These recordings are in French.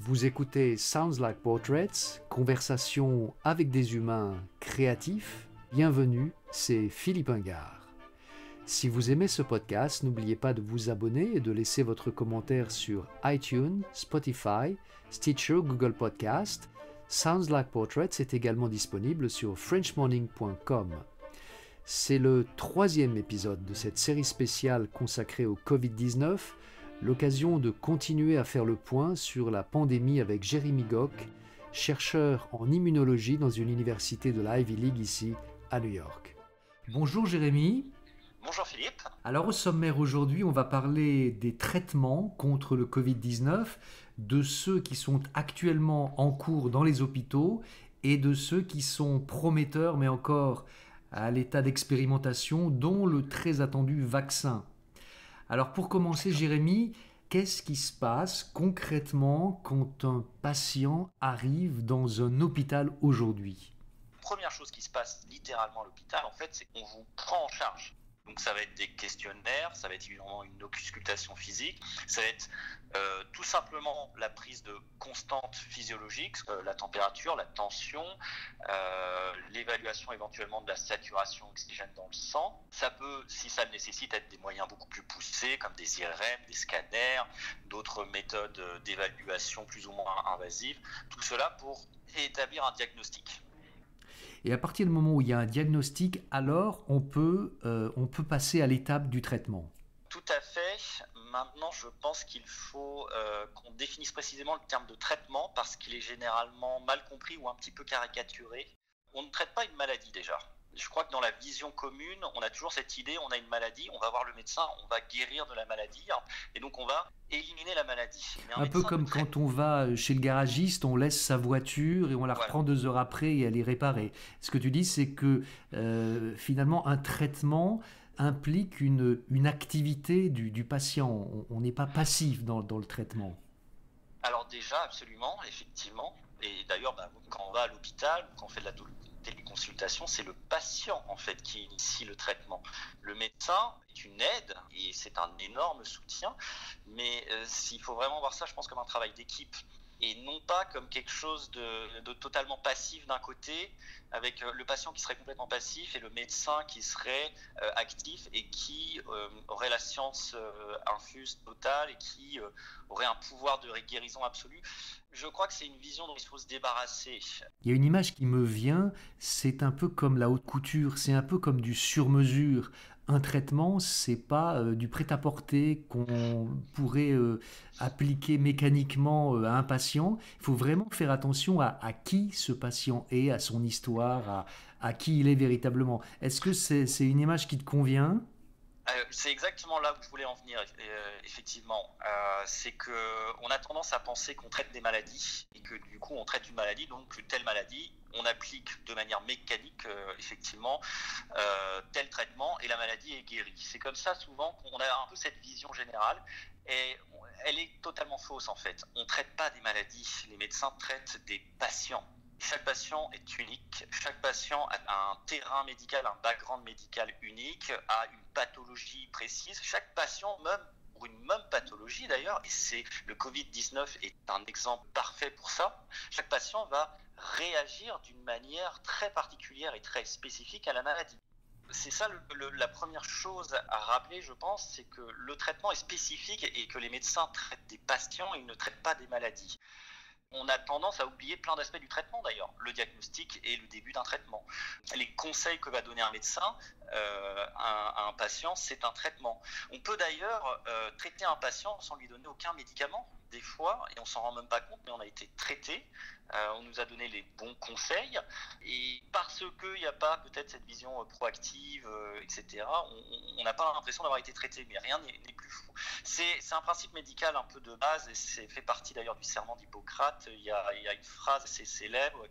Vous écoutez Sounds Like Portraits, conversation avec des humains créatifs. Bienvenue, c'est Philippe Ingard. Si vous aimez ce podcast, n'oubliez pas de vous abonner et de laisser votre commentaire sur iTunes, Spotify, Stitcher, Google Podcast. Sounds Like Portraits est également disponible sur frenchmorning.com. C'est le 3e épisode de cette série spéciale consacrée au Covid-19, l'occasion de continuer à faire le point sur la pandémie avec Jeremy Gok, chercheur en immunologie dans une université de l'Ivy League ici à New York. Bonjour Jérémy. Bonjour Philippe. Alors au sommaire aujourd'hui, on va parler des traitements contre le Covid-19, de ceux qui sont actuellement en cours dans les hôpitaux et de ceux qui sont prometteurs mais encore à l'état d'expérimentation, dont le très attendu vaccin. Alors pour commencer Jérémy, qu'est-ce qui se passe concrètement quand un patient arrive dans un hôpital aujourd'hui ? Première chose qui se passe littéralement à l'hôpital, en fait, c'est qu'on vous prend en charge. Donc ça va être des questionnaires, ça va être évidemment une auscultation physique, ça va être tout simplement la prise de constantes physiologiques, la température, la tension, l'évaluation éventuellement de la saturation oxygène dans le sang. Ça peut, si ça le nécessite, être des moyens beaucoup plus poussés comme des IRM, des scanners, d'autres méthodes d'évaluation plus ou moins invasives. Tout cela pour établir un diagnostic. Et à partir du moment où il y a un diagnostic, alors on peut passer à l'étape du traitement. Tout à fait. Maintenant, je pense qu'il faut qu'on définisse précisément le terme de traitement parce qu'il est généralement mal compris ou un petit peu caricaturé. On ne traite pas une maladie déjà. Je crois que dans la vision commune, on a toujours cette idée, on a une maladie, on va voir le médecin, on va guérir de la maladie, et donc on va éliminer la maladie. Un peu comme quand on va chez le garagiste, on laisse sa voiture et on la reprend 2 heures après et elle est réparée. Ce que tu dis, c'est que finalement, un traitement implique une activité du patient. On n'est pas passif dans le traitement. Alors déjà, absolument, effectivement. Et d'ailleurs, quand on va à l'hôpital, quand on fait de la téléconsultation, c'est le patient en fait qui initie le traitement. Le médecin est une aide et c'est un énorme soutien, mais s'il faut vraiment voir ça, je pense comme un travail d'équipe et non pas comme quelque chose de totalement passif d'un côté, avec le patient qui serait complètement passif et le médecin qui serait actif et qui aurait la science infuse totale et qui aurait un pouvoir de guérison absolue. Je crois que c'est une vision dont il faut se débarrasser. Il y a une image qui me vient, c'est un peu comme la haute couture, c'est un peu comme du sur-mesure. Un traitement, c'est pas du prêt-à-porter qu'on pourrait appliquer mécaniquement à un patient. Il faut vraiment faire attention à qui ce patient est, à son histoire, à qui il est véritablement. Est-ce que c'est une image qui te convient ? C'est exactement là où je voulais en venir, effectivement. C'est qu'on a tendance à penser qu'on traite des maladies et que du coup on traite une maladie, donc telle maladie, on applique de manière mécanique, effectivement, tel traitement et la maladie est guérie. C'est comme ça souvent qu'on a un peu cette vision générale et elle est totalement fausse en fait. On ne traite pas des maladies, les médecins traitent des patients. Chaque patient est unique, chaque patient a un terrain médical, un background médical unique, a une pathologie précise. Chaque patient, même pour une même pathologie d'ailleurs, et le Covid-19 est un exemple parfait pour ça, chaque patient va réagir d'une manière très particulière et très spécifique à la maladie. C'est ça la première chose à rappeler, je pense, c'est que le traitement est spécifique et que les médecins traitent des patients et ils ne traitent pas des maladies. On a tendance à oublier plein d'aspects du traitement d'ailleurs, le diagnostic et le début d'un traitement. Les conseils que va donner un médecin à un patient, c'est un traitement. On peut d'ailleurs traiter un patient sans lui donner aucun médicament, des fois, et on s'en rend même pas compte, mais on a été traité, on nous a donné les bons conseils, et parce qu'il n'y a pas peut-être cette vision proactive, etc., on n'a pas l'impression d'avoir été traité, mais rien n'est plus fou. C'est un principe médical un peu de base, et c'est fait partie d'ailleurs du serment d'Hippocrate. Il y a une phrase assez célèbre,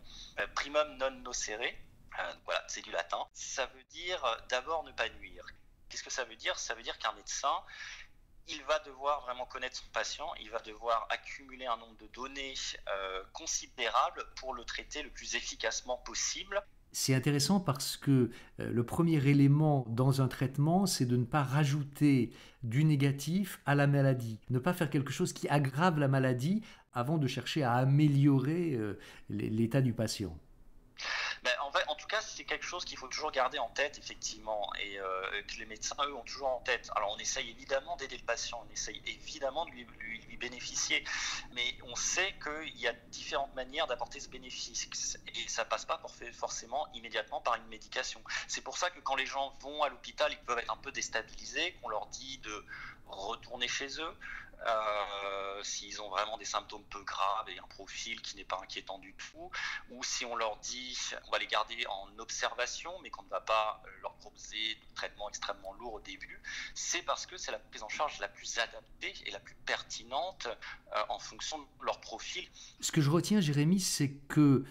primum non nocere, voilà, c'est du latin. Ça veut dire d'abord ne pas nuire. Qu'est-ce que ça veut dire ? Ça veut dire qu'un médecin, il va devoir vraiment connaître son patient, il va devoir accumuler un nombre de données considérable pour le traiter le plus efficacement possible. C'est intéressant parce que le premier élément dans un traitement, c'est de ne pas rajouter du négatif à la maladie. Ne pas faire quelque chose qui aggrave la maladie avant de chercher à améliorer l'état du patient. Ben, en tout cas, c'est quelque chose qu'il faut toujours garder en tête, effectivement, et que les médecins, eux, ont toujours en tête. Alors, on essaye évidemment d'aider le patient, on essaye évidemment de lui bénéficier, mais on sait qu'il y a différentes manières d'apporter ce bénéfice, et ça passe pas forcément immédiatement par une médication. C'est pour ça que quand les gens vont à l'hôpital, ils peuvent être un peu déstabilisés, qu'on leur dit de retourner chez eux, s'ils ont vraiment des symptômes peu graves et un profil qui n'est pas inquiétant du tout, ou si on leur dit on va les garder en observation mais qu'on ne va pas leur proposer de traitement extrêmement lourd au début, c'est parce que c'est la prise en charge la plus adaptée et la plus pertinente en fonction de leur profil. Ce que je retiens, Jérémy, c'est que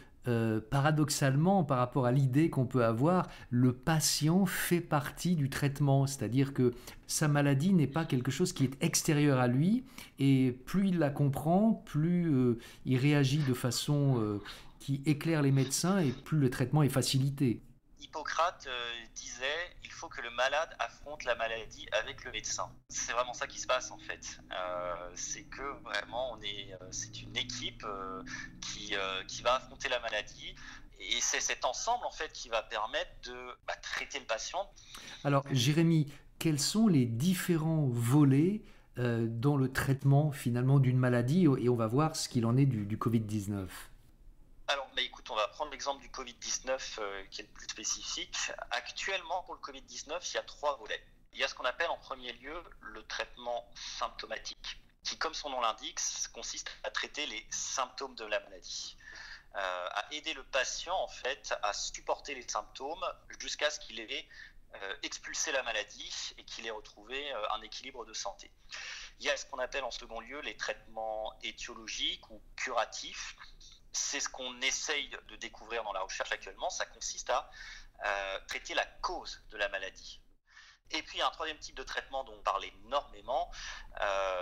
paradoxalement, par rapport à l'idée qu'on peut avoir, le patient fait partie du traitement, c'est-à-dire que sa maladie n'est pas quelque chose qui est extérieur à lui, et plus il la comprend, plus il réagit de façon qui éclaire les médecins, et plus le traitement est facilité. Hippocrate disait il faut que le malade affronte la maladie avec le médecin. C'est vraiment ça qui se passe en fait. C'est que vraiment c'est une équipe qui va affronter la maladie et c'est cet ensemble en fait qui va permettre de traiter le patient. Alors Jérémy, quels sont les différents volets dans le traitement finalement d'une maladie et on va voir ce qu'il en est du Covid-19. Alors, écoute, on va prendre l'exemple du Covid-19 qui est le plus spécifique. Actuellement, pour le Covid-19, il y a 3 volets. Il y a ce qu'on appelle en premier lieu le traitement symptomatique, qui, comme son nom l'indique, consiste à traiter les symptômes de la maladie, à aider le patient en fait à supporter les symptômes jusqu'à ce qu'il ait expulsé la maladie et qu'il ait retrouvé un équilibre de santé. Il y a ce qu'on appelle en second lieu les traitements étiologiques ou curatifs. C'est ce qu'on essaye de découvrir dans la recherche actuellement. Ça consiste à traiter la cause de la maladie. Et puis, un troisième type de traitement dont on parle énormément,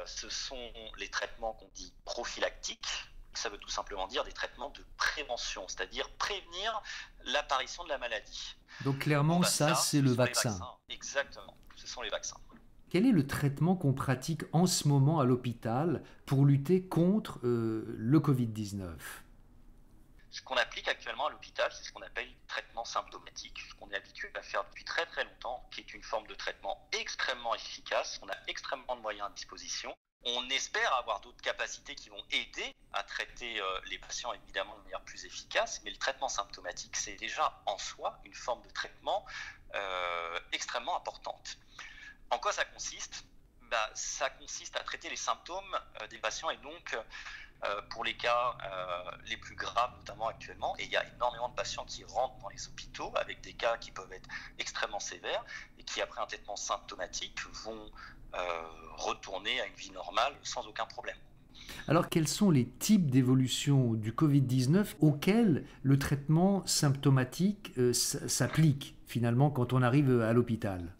ce sont les traitements qu'on dit prophylactiques. Ça veut tout simplement dire des traitements de prévention, c'est-à-dire prévenir l'apparition de la maladie. Donc clairement, ça c'est le vaccin. Exactement, ce sont les vaccins. Quel est le traitement qu'on pratique en ce moment à l'hôpital pour lutter contre le Covid-19 ? Ce qu'on applique actuellement à l'hôpital, c'est ce qu'on appelle le traitement symptomatique, ce qu'on est habitué à faire depuis très très longtemps, qui est une forme de traitement extrêmement efficace. On a extrêmement de moyens à disposition. On espère avoir d'autres capacités qui vont aider à traiter les patients évidemment de manière plus efficace, mais le traitement symptomatique, c'est déjà en soi une forme de traitement extrêmement importante. En quoi ça consiste ? Ça consiste à traiter les symptômes des patients et donc pour les cas les plus graves notamment actuellement, et il y a énormément de patients qui rentrent dans les hôpitaux avec des cas qui peuvent être extrêmement sévères et qui après un traitement symptomatique vont retourner à une vie normale sans aucun problème. Alors quels sont les types d'évolution du Covid-19 auxquels le traitement symptomatique s'applique finalement quand on arrive à l'hôpital ?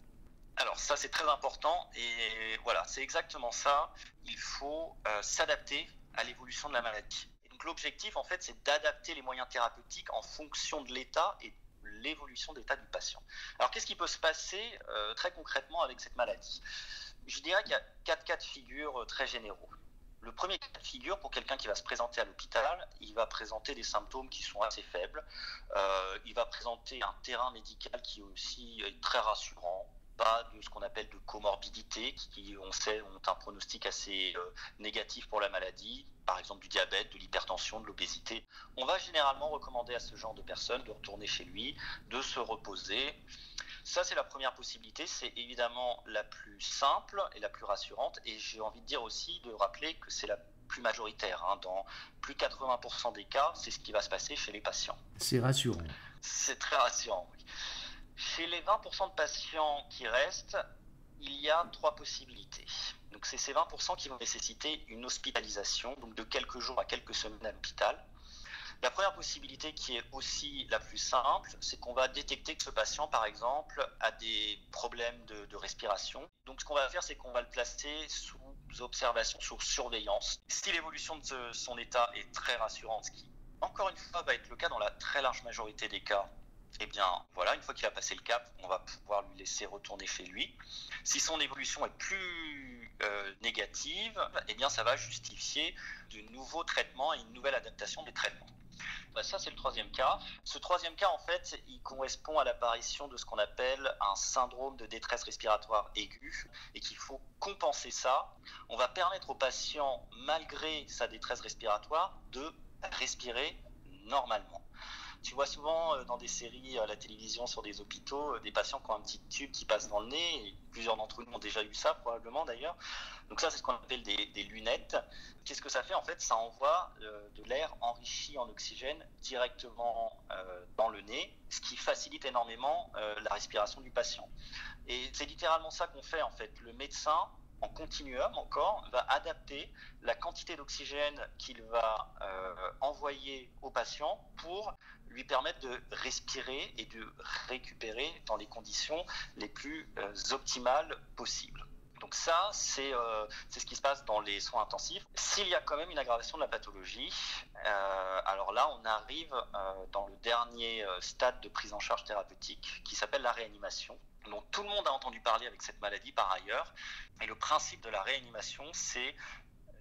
Alors ça c'est très important et voilà, c'est exactement ça. Il faut s'adapter à l'évolution de la maladie. Et donc l'objectif en fait c'est d'adapter les moyens thérapeutiques en fonction de l'état et de l'évolution d'état du patient. Alors qu'est-ce qui peut se passer très concrètement avec cette maladie ? Je dirais qu'il y a 4 cas de figure très généraux. Le premier cas de figure pour quelqu'un qui va se présenter à l'hôpital, il va présenter des symptômes qui sont assez faibles, il va présenter un terrain médical qui aussi est très rassurant, pas de ce qu'on appelle de comorbidité, qui on sait ont un pronostic assez négatif pour la maladie, par exemple du diabète, de l'hypertension, de l'obésité. On va généralement recommander à ce genre de personnes de retourner chez lui, de se reposer. Ça, c'est la première possibilité, c'est évidemment la plus simple et la plus rassurante, et j'ai envie de dire aussi, de rappeler que c'est la plus majoritaire. Dans plus de 80% des cas, c'est ce qui va se passer chez les patients. C'est rassurant. C'est très rassurant, oui. Chez les 20% de patients qui restent, il y a 3 possibilités. Donc c'est ces 20% qui vont nécessiter une hospitalisation, donc de quelques jours à quelques semaines à l'hôpital. La première possibilité qui est aussi la plus simple, c'est qu'on va détecter que ce patient, par exemple, a des problèmes de respiration. Donc ce qu'on va faire, c'est qu'on va le placer sous observation, sous surveillance. Si l'évolution de son état est très rassurante, ce qui, encore une fois, va être le cas dans la très large majorité des cas, Eh bien, voilà, une fois qu'il a passé le cap, on va pouvoir lui laisser retourner chez lui. Si son évolution est plus négative, eh bien, ça va justifier de nouveaux traitements et une nouvelle adaptation des traitements. Ça, c'est le troisième cas. Ce troisième cas, en fait, il correspond à l'apparition de ce qu'on appelle un syndrome de détresse respiratoire aiguë et qu'il faut compenser ça. On va permettre au patient, malgré sa détresse respiratoire, de respirer normalement. Tu vois souvent dans des séries à la télévision sur des hôpitaux des patients qui ont un petit tube qui passe dans le nez, et plusieurs d'entre nous ont déjà eu ça probablement d'ailleurs. Donc ça, c'est ce qu'on appelle des lunettes. Qu'est-ce que ça fait? En fait, ça envoie de l'air enrichi en oxygène directement dans le nez, ce qui facilite énormément la respiration du patient. Et c'est littéralement ça qu'on fait en fait. Le médecin, en continuum encore, va adapter la quantité d'oxygène qu'il va envoyer au patient pour lui permettre de respirer et de récupérer dans les conditions les plus optimales possibles. Donc ça, c'est ce qui se passe dans les soins intensifs. S'il y a quand même une aggravation de la pathologie, alors là, on arrive dans le dernier stade de prise en charge thérapeutique qui s'appelle la réanimation, dont tout le monde a entendu parler avec cette maladie par ailleurs. Et le principe de la réanimation, c'est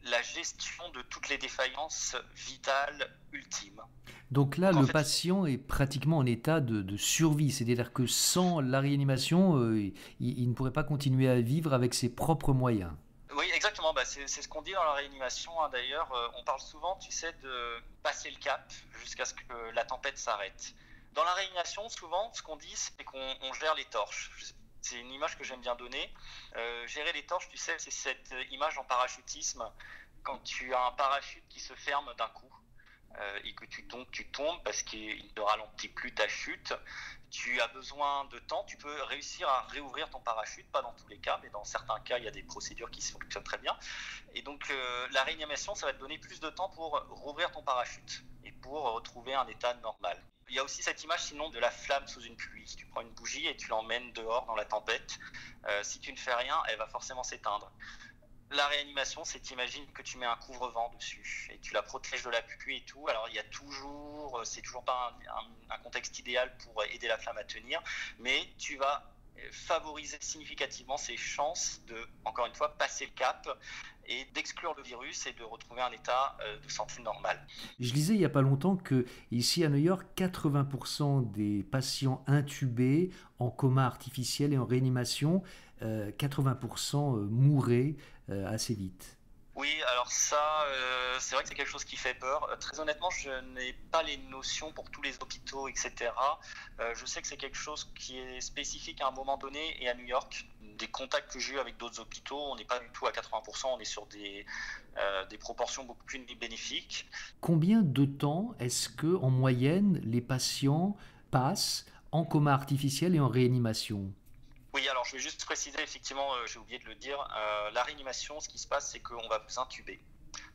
la gestion de toutes les défaillances vitales ultimes. Donc là, le patient est pratiquement en état de survie, c'est-à-dire que sans la réanimation, il ne pourrait pas continuer à vivre avec ses propres moyens. Oui, exactement. C'est ce qu'on dit dans la réanimation. D'ailleurs, on parle souvent, tu sais, de passer le cap jusqu'à ce que la tempête s'arrête. Dans la réanimation, souvent, ce qu'on dit, c'est qu'on gère les torches. C'est une image que j'aime bien donner. Gérer les torches, tu sais, c'est cette image en parachutisme. Quand tu as un parachute qui se ferme d'un coup et que tu tombes parce qu'il ne ralentit plus ta chute, tu as besoin de temps. Tu peux réussir à réouvrir ton parachute, pas dans tous les cas, mais dans certains cas, il y a des procédures qui fonctionnent très bien. Et donc, la réanimation, ça va te donner plus de temps pour rouvrir ton parachute et pour retrouver un état normal. Il y a aussi cette image sinon de la flamme sous une pluie. Tu prends une bougie et tu l'emmènes dehors dans la tempête. Si tu ne fais rien, elle va forcément s'éteindre. La réanimation, c'est t'imagines que tu mets un couvre-vent dessus et tu la protèges de la pluie et tout. Alors il y a toujours, c'est toujours pas un contexte idéal pour aider la flamme à tenir, mais tu vas favoriser significativement ses chances de, encore une fois, passer le cap et d'exclure le virus et de retrouver un état de santé normal. Je lisais il n'y a pas longtemps que ici à New York, 80% des patients intubés en coma artificiel et en réanimation, 80% mouraient assez vite. Oui, alors ça, c'est vrai que c'est quelque chose qui fait peur. Très honnêtement, je n'ai pas les notions pour tous les hôpitaux, etc. Je sais que c'est quelque chose qui est spécifique à un moment donné et à New York. Des contacts que j'ai eu avec d'autres hôpitaux, on n'est pas du tout à 80%, on est sur des proportions beaucoup plus bénéfiques. Combien de temps est-ce que, en moyenne, les patients passent en coma artificiel et en réanimation ? Oui, alors je vais juste préciser, effectivement, j'ai oublié de le dire, la réanimation, ce qui se passe, c'est qu'on va vous intuber.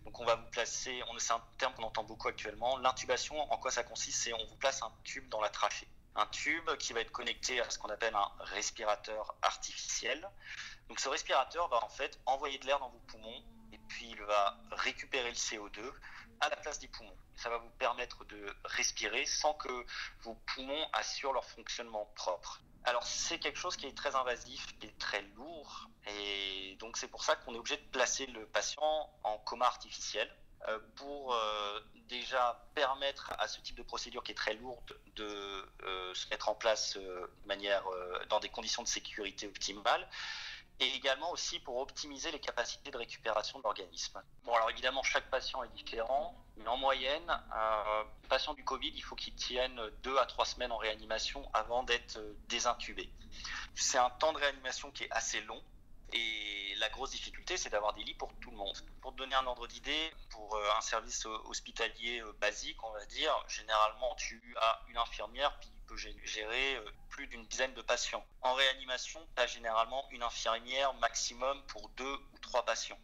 Donc on va vous placer, c'est un terme qu'on entend beaucoup actuellement, l'intubation, en quoi ça consiste, c'est on vous place un tube dans la trachée. Un tube qui va être connecté à ce qu'on appelle un respirateur artificiel. Donc ce respirateur va en fait envoyer de l'air dans vos poumons et puis il va récupérer le CO2 à la place des poumons. Ça va vous permettre de respirer sans que vos poumons assurent leur fonctionnement propre. Alors c'est quelque chose qui est très invasif et très lourd et donc c'est pour ça qu'on est obligé de placer le patient en coma artificiel pour déjà permettre à ce type de procédure qui est très lourde de se mettre en place dans des conditions de sécurité optimales et également aussi pour optimiser les capacités de récupération de l'organisme. Bon, alors évidemment, chaque patient est différent, mais en moyenne, les patients du Covid, il faut qu'ils tiennent 2 à 3 semaines en réanimation avant d'être désintubés. C'est un temps de réanimation qui est assez long. Et la grosse difficulté, c'est d'avoir des lits pour tout le monde. Pour te donner un ordre d'idée, pour un service hospitalier basique, on va dire, généralement, tu as une infirmière qui peut gérer plus d'une dizaine de patients. En réanimation, tu as généralement une infirmière maximum pour 2 ou 3 patients.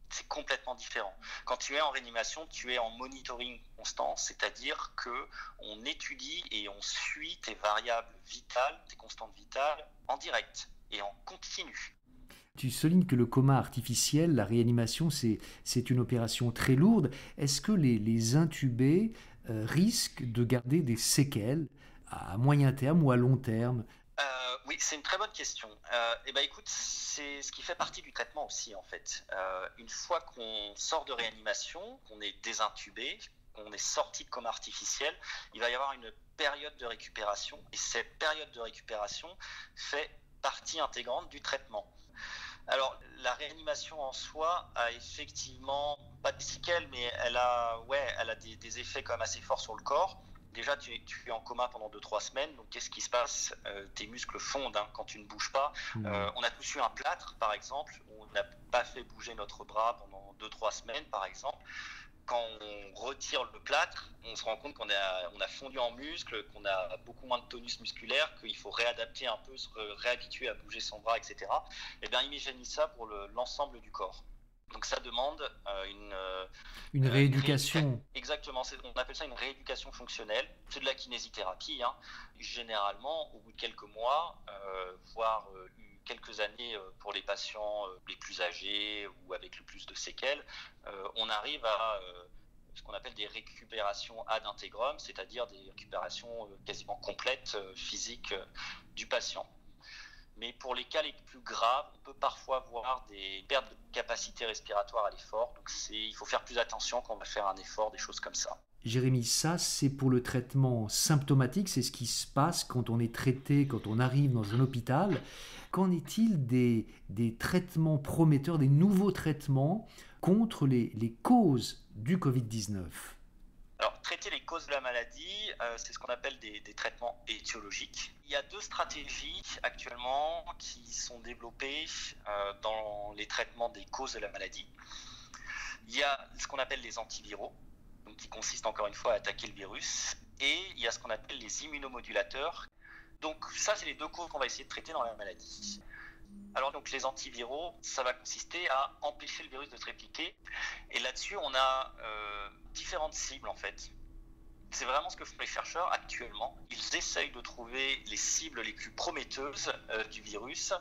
C'est complètement différent. Quand tu es en réanimation, tu es en monitoring constant, c'est-à-dire qu'on étudie et on suit tes variables vitales, tes constantes vitales, en direct et en continu. Tu soulignes que le coma artificiel, la réanimation, c'est une opération très lourde. Est-ce que les intubés risquent de garder des séquelles à moyen terme ou à long terme? Oui, c'est une très bonne question. Écoute, c'est ce qui fait partie du traitement aussi, en fait. Une fois qu'on sort de réanimation, qu'on est désintubé, qu'on est sorti de coma artificiel, il va y avoir une période de récupération. Et cette période de récupération fait partie intégrante du traitement. Alors, la réanimation en soi a effectivement, pas de séquelles, mais elle a des effets quand même assez forts sur le corps. Déjà, tu es en coma pendant 2-3 semaines, donc qu'est-ce qui se passe? Tes muscles fondent quand tu ne bouges pas. On a tous eu un plâtre, par exemple, on n'a pas fait bouger notre bras pendant 2-3 semaines, par exemple. Quand on retire le plâtre, on se rend compte qu'on a fondu en muscle, qu'on a beaucoup moins de tonus musculaire, qu'il faut réadapter un peu, se réhabituer à bouger son bras, etc. Eh bien, imaginez ça pour l'ensemble du corps. Donc ça demande Une rééducation. Exactement, on appelle ça une rééducation fonctionnelle. C'est de la kinésithérapie. Généralement, au bout de quelques mois, voire quelques années pour les patients les plus âgés ou avec le plus de séquelles, on arrive à ce qu'on appelle des récupérations ad integrum, c'est-à-dire des récupérations quasiment complètes physiques du patient. Mais pour les cas les plus graves, on peut parfois voir des pertes de capacité respiratoire à l'effort. Donc il faut faire plus attention quand on va faire un effort, des choses comme ça. Jérémy, ça c'est pour le traitement symptomatique, c'est ce qui se passe quand on est traité, quand on arrive dans un hôpital. Qu'en est-il des traitements prometteurs, des nouveaux traitements contre les causes du Covid-19? Alors, traiter les causes de la maladie, c'est ce qu'on appelle des traitements étiologiques. Il y a 2 stratégies actuellement qui sont développées dans les traitements des causes de la maladie. Il y a ce qu'on appelle les antiviraux, donc qui consistent encore une fois à attaquer le virus, et il y a ce qu'on appelle les immunomodulateurs. Donc ça, c'est les 2 causes qu'on va essayer de traiter dans la maladie. Alors donc les antiviraux, ça va consister à empêcher le virus de se répliquer. Et là-dessus, on a différentes cibles en fait. C'est vraiment ce que font les chercheurs actuellement. Ils essayent de trouver les cibles les plus prometteuses du virus.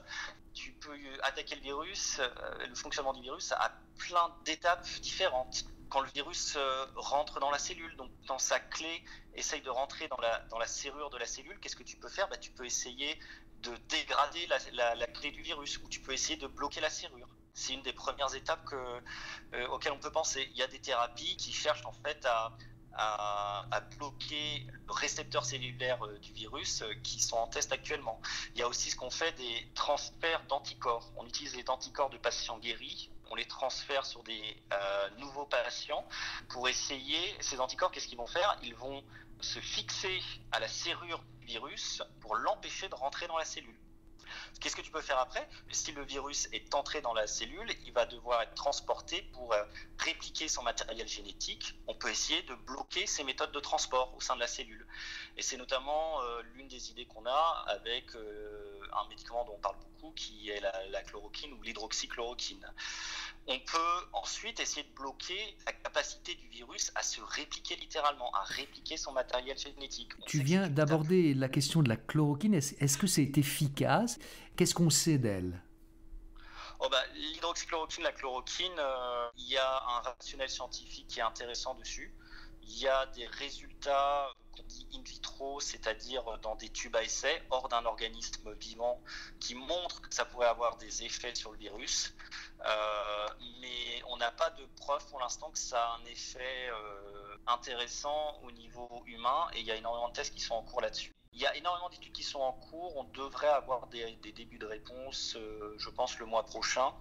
Tu peux attaquer le virus, le fonctionnement du virus a plein d'étapes différentes. Quand le virus rentre dans la cellule, donc quand sa clé essaye de rentrer dans la serrure de la cellule, qu'est-ce que tu peux faire? Tu peux essayer de dégrader la clé du virus, ou tu peux essayer de bloquer la serrure. C'est une des premières étapes auxquelles on peut penser. Il y a des thérapies qui cherchent en fait à bloquer le récepteur cellulaire du virus qui sont en test actuellement. Il y a aussi ce qu'on fait des transferts d'anticorps. On utilise les anticorps de patients guéris, on les transfère sur des nouveaux patients pour essayer, ces anticorps, qu'est-ce qu'ils vont faire? Ils vont se fixer à la serrure du virus pour l'empêcher de rentrer dans la cellule. Qu'est-ce que tu peux faire après? Si le virus est entré dans la cellule, il va devoir être transporté pour répliquer son matériel génétique. On peut essayer de bloquer ces méthodes de transport au sein de la cellule. Et c'est notamment l'une des idées qu'on a avec un médicament dont on parle beaucoup, qui est la chloroquine ou l'hydroxychloroquine. On peut ensuite essayer de bloquer la capacité du virus à se répliquer littéralement, à répliquer son matériel génétique. Tu viens d'aborder la question de la chloroquine. Est-ce que c'est efficace? Qu'est-ce qu'on sait d'elle? L'hydroxychloroquine, la chloroquine, il y a un rationnel scientifique qui est intéressant dessus. Il y a des résultats qu'on dit in vitro, c'est-à-dire dans des tubes à essai, hors d'un organisme vivant, qui montrent que ça pourrait avoir des effets sur le virus. Mais on n'a pas de preuve pour l'instant que ça a un effet intéressant au niveau humain, et il y a énormément de tests qui sont en cours là-dessus. Il y a énormément d'études qui sont en cours, on devrait avoir des débuts de réponse, je pense, le mois prochain.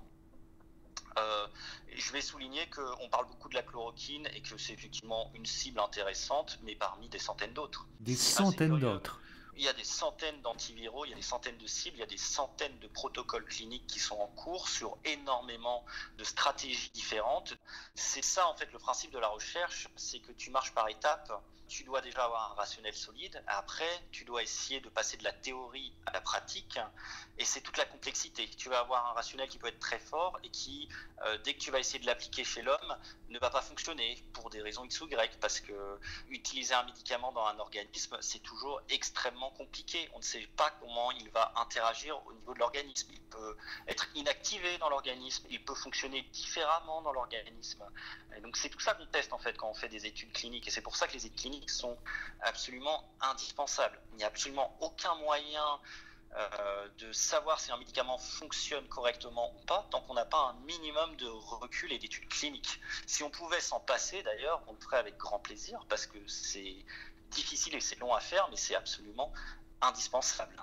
Je vais souligner qu'on parle beaucoup de la chloroquine et que c'est effectivement une cible intéressante, mais parmi des centaines d'autres. Des centaines d'autres. Il y a des centaines d'antiviraux, il y a des centaines de cibles, il y a des centaines de protocoles cliniques qui sont en cours sur énormément de stratégies différentes. C'est ça en fait le principe de la recherche, c'est que tu marches par étapes. Tu dois déjà avoir un rationnel solide. Après, tu dois essayer de passer de la théorie à la pratique. Et c'est toute la complexité. Tu vas avoir un rationnel qui peut être très fort et qui, dès que tu vas essayer de l'appliquer chez l'homme, ne va pas fonctionner pour des raisons X ou Y. Parce que utiliser un médicament dans un organisme, c'est toujours extrêmement compliqué. On ne sait pas comment il va interagir au niveau de l'organisme. Il peut être inactivé dans l'organisme. Il peut fonctionner différemment dans l'organisme. Et donc c'est tout ça qu'on teste en fait quand on fait des études cliniques. Et c'est pour ça que les études cliniques cytokiniques sont absolument indispensables. Il n'y a absolument aucun moyen de savoir si un médicament fonctionne correctement ou pas tant qu'on n'a pas un minimum de recul et d'études cliniques. Si on pouvait s'en passer d'ailleurs, on le ferait avec grand plaisir parce que c'est difficile et c'est long à faire, mais c'est absolument indispensable.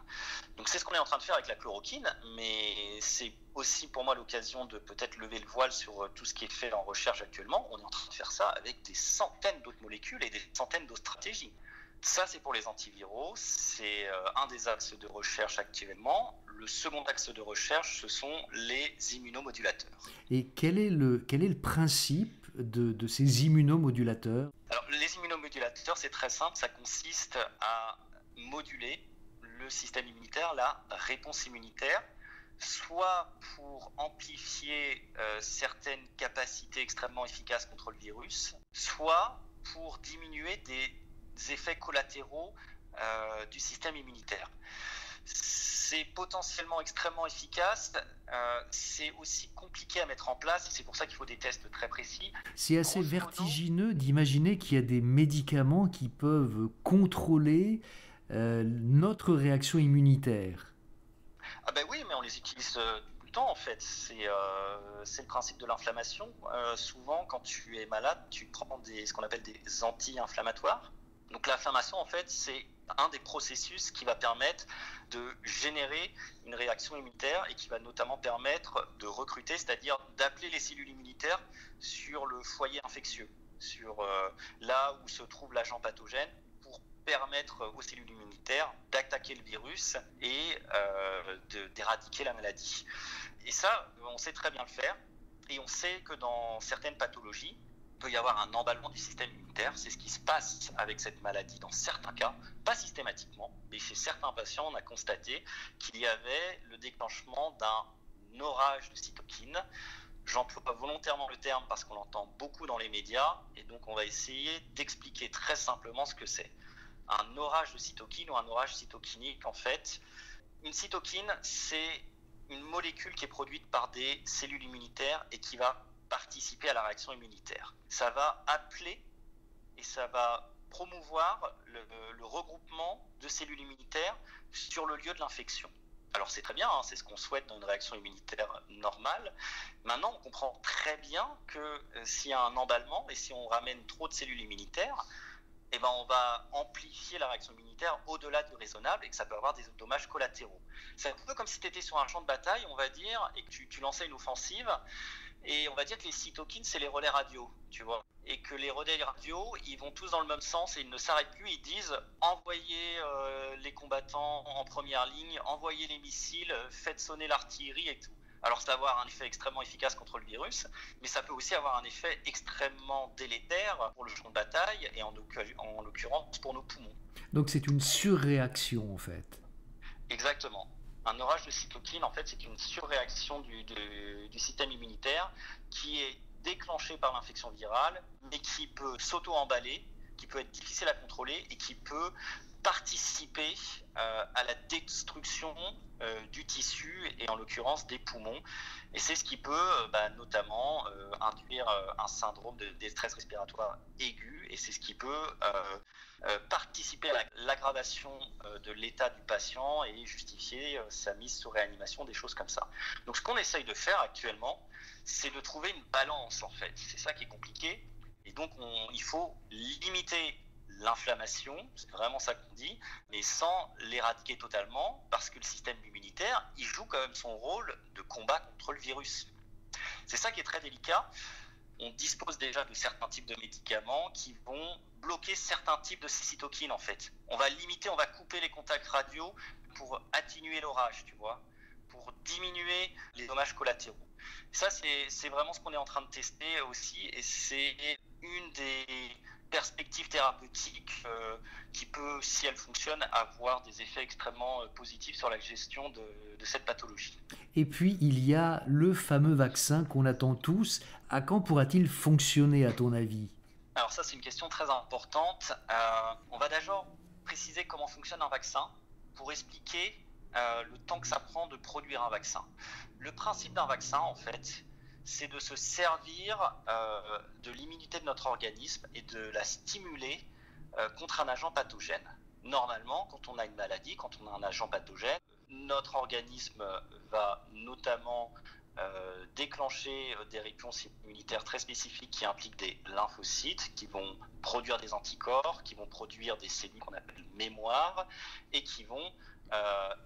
Donc c'est ce qu'on est en train de faire avec la chloroquine, mais c'est aussi pour moi l'occasion de peut-être lever le voile sur tout ce qui est fait en recherche actuellement. On est en train de faire ça avec des centaines d'autres molécules et des centaines d'autres stratégies. Ça, c'est pour les antiviraux, c'est un des axes de recherche actuellement. Le second axe de recherche, ce sont les immunomodulateurs. Et quel est le principe de ces immunomodulateurs? Alors, les immunomodulateurs, c'est très simple, ça consiste à moduler le système immunitaire, la réponse immunitaire, soit pour amplifier certaines capacités extrêmement efficaces contre le virus, soit pour diminuer des effets collatéraux du système immunitaire. C'est potentiellement extrêmement efficace, c'est aussi compliqué à mettre en place, c'est pour ça qu'il faut des tests très précis. C'est assez vertigineux d'imaginer qu'il y a des médicaments qui peuvent contrôler notre réaction immunitaire. Ah ben oui, mais on les utilise tout le temps en fait, c'est le principe de l'inflammation. Souvent quand tu es malade, tu prends ce qu'on appelle des anti-inflammatoires. Donc l'inflammation, en fait, c'est un des processus qui va permettre de générer une réaction immunitaire et qui va notamment permettre de recruter, c'est-à-dire d'appeler les cellules immunitaires sur le foyer infectieux, sur là où se trouve l'agent pathogène, pour permettre aux cellules immunitaires d'attaquer le virus et d'éradiquer la maladie. Et ça, on sait très bien le faire, et on sait que dans certaines pathologies, il peut y avoir un emballement du système immunitaire. C'est ce qui se passe avec cette maladie dans certains cas, pas systématiquement, mais chez certains patients, on a constaté qu'il y avait le déclenchement d'un orage de cytokines. J'emploie volontairement le terme parce qu'on l'entend beaucoup dans les médias, et donc on va essayer d'expliquer très simplement ce que c'est. Un orage de cytokines ou un orage cytokinique, en fait, une cytokine, c'est une molécule qui est produite par des cellules immunitaires et qui va participer à la réaction immunitaire. Ça va appeler et ça va promouvoir le regroupement de cellules immunitaires sur le lieu de l'infection. Alors c'est très bien, hein, c'est ce qu'on souhaite dans une réaction immunitaire normale. Maintenant, on comprend très bien que s'il y a un emballement et si on ramène trop de cellules immunitaires, eh ben, on va amplifier la réaction immunitaire au-delà du raisonnable et que ça peut avoir des dommages collatéraux. C'est un peu comme si tu étais sur un champ de bataille, on va dire, et que tu lançais une offensive. Et on va dire que les cytokines, c'est les relais radio, tu vois. Et que les relais radio, ils vont tous dans le même sens et ils ne s'arrêtent plus. Ils disent envoyez les combattants en première ligne, envoyez les missiles, faites sonner l'artillerie et tout. Alors ça va avoir un effet extrêmement efficace contre le virus, mais ça peut aussi avoir un effet extrêmement délétère pour le champ de bataille et en l'occurrence pour nos poumons. Donc c'est une surréaction en fait. Exactement. Un orage de cytokines, en fait, c'est une surréaction du système immunitaire qui est déclenchée par l'infection virale, mais qui peut s'auto-emballer, qui peut être difficile à contrôler et qui peut participer à la destruction du tissu et en l'occurrence des poumons. Et c'est ce qui peut notamment induire un syndrome de détresse respiratoire aiguë et c'est ce qui peut participer à l'aggravation de l'état du patient et justifier sa mise sous réanimation, des choses comme ça. Donc ce qu'on essaye de faire actuellement, c'est de trouver une balance en fait. C'est ça qui est compliqué. Et donc il faut limiter l'inflammation, c'est vraiment ça qu'on dit, mais sans l'éradiquer totalement, parce que le système immunitaire, il joue quand même son rôle de combat contre le virus. C'est ça qui est très délicat. On dispose déjà de certains types de médicaments qui vont bloquer certains types de cytokines en fait. On va limiter, on va couper les contacts radio pour atténuer l'orage, tu vois, pour diminuer les dommages collatéraux. Ça, c'est vraiment ce qu'on est en train de tester aussi, et c'est une des perspective thérapeutique qui peut, si elle fonctionne, avoir des effets extrêmement positifs sur la gestion de cette pathologie. Et puis, il y a le fameux vaccin qu'on attend tous. À quand pourra-t-il fonctionner, à ton avis ? Alors ça, c'est une question très importante. On va d'abord préciser comment fonctionne un vaccin pour expliquer le temps que ça prend de produire un vaccin. Le principe d'un vaccin, en fait, c'est de se servir de l'immunité de notre organisme et de la stimuler contre un agent pathogène. Normalement, quand on a une maladie, quand on a un agent pathogène, notre organisme va notamment déclencher des réponses immunitaires très spécifiques qui impliquent des lymphocytes qui vont produire des anticorps, qui vont produire des cellules qu'on appelle mémoire et qui vont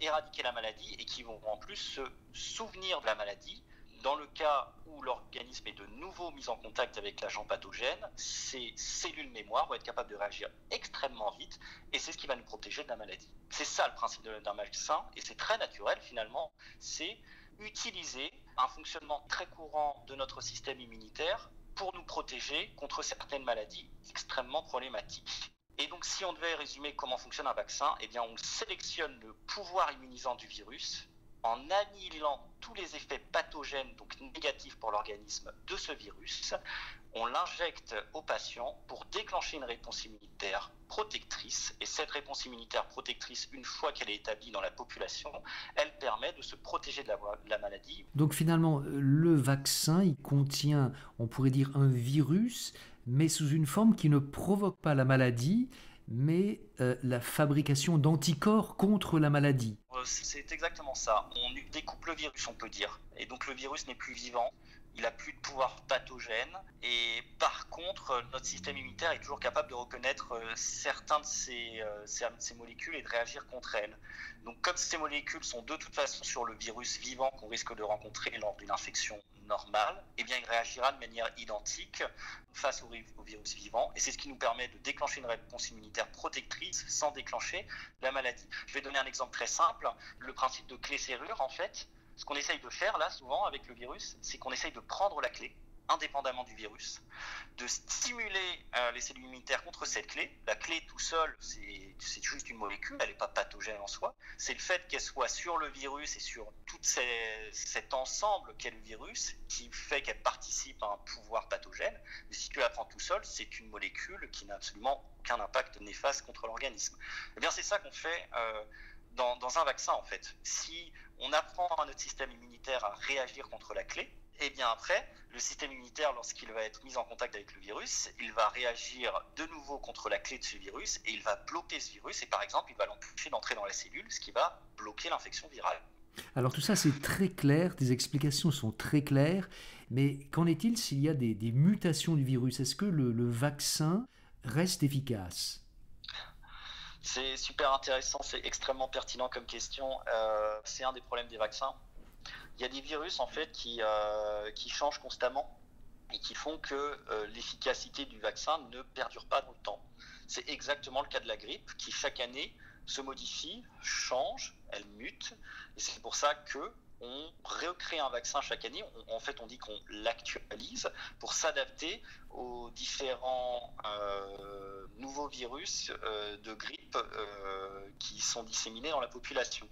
éradiquer la maladie et qui vont en plus se souvenir de la maladie. Dans le cas où l'organisme est de nouveau mis en contact avec l'agent pathogène, ces cellules mémoire vont être capables de réagir extrêmement vite et c'est ce qui va nous protéger de la maladie. C'est ça le principe d'un vaccin et c'est très naturel finalement, c'est utiliser un fonctionnement très courant de notre système immunitaire pour nous protéger contre certaines maladies extrêmement problématiques. Et donc si on devait résumer comment fonctionne un vaccin, eh bien on sélectionne le pouvoir immunisant du virus en annihilant tous les effets pathogènes, donc négatifs pour l'organisme de ce virus. On l'injecte au patient pour déclencher une réponse immunitaire protectrice. Et cette réponse immunitaire protectrice, une fois qu'elle est établie dans la population, elle permet de se protéger de la maladie. Donc finalement, le vaccin, il contient, on pourrait dire, un virus, mais sous une forme qui ne provoque pas la maladie, mais la fabrication d'anticorps contre la maladie. C'est exactement ça. On découpe le virus, on peut dire. Et donc le virus n'est plus vivant, il n'a plus de pouvoir pathogène. Et par contre, notre système immunitaire est toujours capable de reconnaître certains de ces molécules et de réagir contre elles. Donc comme ces molécules sont de toute façon sur le virus vivant qu'on risque de rencontrer lors d'une infection normale, eh bien il réagira de manière identique face au virus vivant et c'est ce qui nous permet de déclencher une réponse immunitaire protectrice sans déclencher la maladie. Je vais donner un exemple très simple, le principe de clé-serrure en fait. Ce qu'on essaye de faire là souvent avec le virus, c'est qu'on essaye de prendre la clé indépendamment du virus, de stimuler les cellules immunitaires contre cette clé. La clé tout seul, c'est juste une molécule, elle n'est pas pathogène en soi. C'est le fait qu'elle soit sur le virus et sur tout cet ensemble qu'est le virus qui fait qu'elle participe à un pouvoir pathogène. Mais si tu la prends tout seul, c'est une molécule qui n'a absolument aucun impact néfaste contre l'organisme. Eh bien, c'est ça qu'on fait dans un vaccin en fait. Si on apprend à notre système immunitaire à réagir contre la clé, et bien après, le système immunitaire, lorsqu'il va être mis en contact avec le virus, il va réagir de nouveau contre la clé de ce virus et il va bloquer ce virus et par exemple, il va l'empêcher d'entrer dans la cellule, ce qui va bloquer l'infection virale. Alors tout ça c'est très clair, tes explications sont très claires, mais qu'en est-il s'il y a des mutations du virus? Est-ce que le vaccin reste efficace? C'est super intéressant, c'est extrêmement pertinent comme question. C'est un des problèmes des vaccins. Il y a des virus en fait qui changent constamment et qui font que l'efficacité du vaccin ne perdure pas dans le temps. C'est exactement le cas de la grippe qui chaque année se modifie, change, elle mute. Et c'est pour ça que on recrée un vaccin chaque année. En fait, on dit qu'on l'actualise pour s'adapter aux différents nouveaux virus de grippe qui sont disséminés dans la population.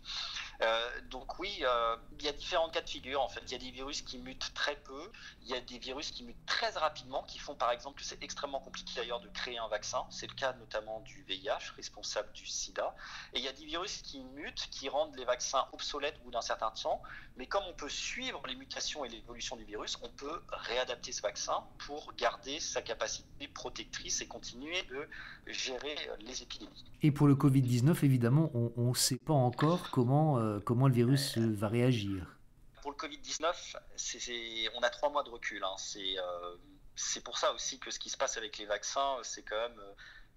Donc oui, il y a différents cas de figure en fait. Il y a des virus qui mutent très peu, il y a des virus qui mutent très rapidement, qui font par exemple que c'est extrêmement compliqué d'ailleurs de créer un vaccin. C'est le cas notamment du VIH, responsable du sida. Et il y a des virus qui mutent, qui rendent les vaccins obsolètes au bout d'un certain temps. Mais comme on peut suivre les mutations et l'évolution du virus, on peut réadapter ce vaccin pour garder sa capacité protectrice et continuer de gérer les épidémies. Et pour le Covid-19, évidemment, on ne sait pas encore comment le virus va réagir. Pour le Covid-19, on a 3 mois de recul. Hein. C'est pour ça aussi que ce qui se passe avec les vaccins, c'est quand même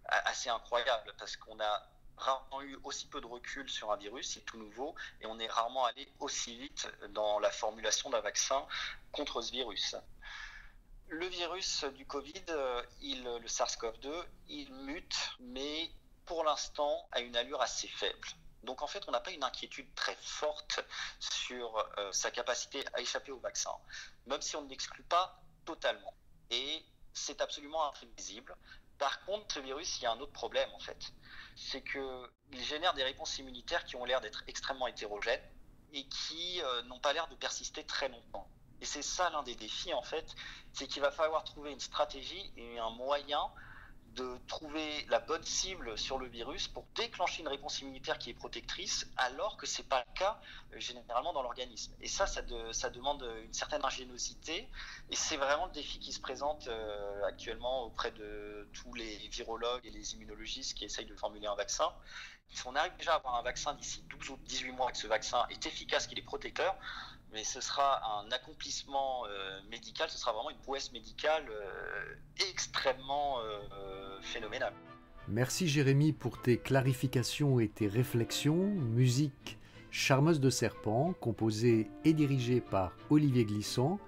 assez incroyable parce qu'on a rarement eu aussi peu de recul sur un virus, c'est tout nouveau, et on est rarement allé aussi vite dans la formulation d'un vaccin contre ce virus. Le virus du Covid, le SARS-CoV-2, il mute, mais pour l'instant à une allure assez faible. Donc en fait, on n'a pas une inquiétude très forte sur sa capacité à échapper au vaccin, même si on ne l'exclut pas totalement. Et c'est absolument imprévisible. Par contre, ce virus, il y a un autre problème en fait. C'est qu'il génère des réponses immunitaires qui ont l'air d'être extrêmement hétérogènes et qui n'ont pas l'air de persister très longtemps. Et c'est ça l'un des défis en fait, c'est qu'il va falloir trouver une stratégie et un moyen de trouver la bonne cible sur le virus pour déclencher une réponse immunitaire qui est protectrice, alors que ce n'est pas le cas généralement dans l'organisme. Et ça demande une certaine ingéniosité, et c'est vraiment le défi qui se présente actuellement auprès de tous les virologues et les immunologistes qui essayent de formuler un vaccin. Si on arrive déjà à avoir un vaccin d'ici 12 ou 18 mois, et que ce vaccin est efficace, qu'il est protecteur, mais ce sera un accomplissement médical, ce sera vraiment une prouesse médicale extrêmement phénoménale. Merci Jérémy pour tes clarifications et tes réflexions. Musique Charmeuse de Serpent, composée et dirigée par Olivier Glissant.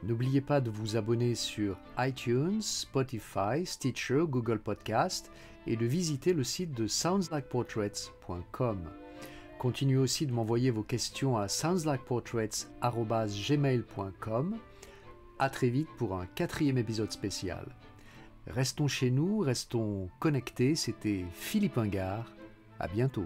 N'oubliez pas de vous abonner sur iTunes, Spotify, Stitcher, Google Podcast et de visiter le site de soundslikeportraits.com. Continuez aussi de m'envoyer vos questions à soundslikeportraits@gmail.com. À très vite pour un 4e épisode spécial. Restons chez nous, restons connectés. C'était Philippe Ingard. À bientôt.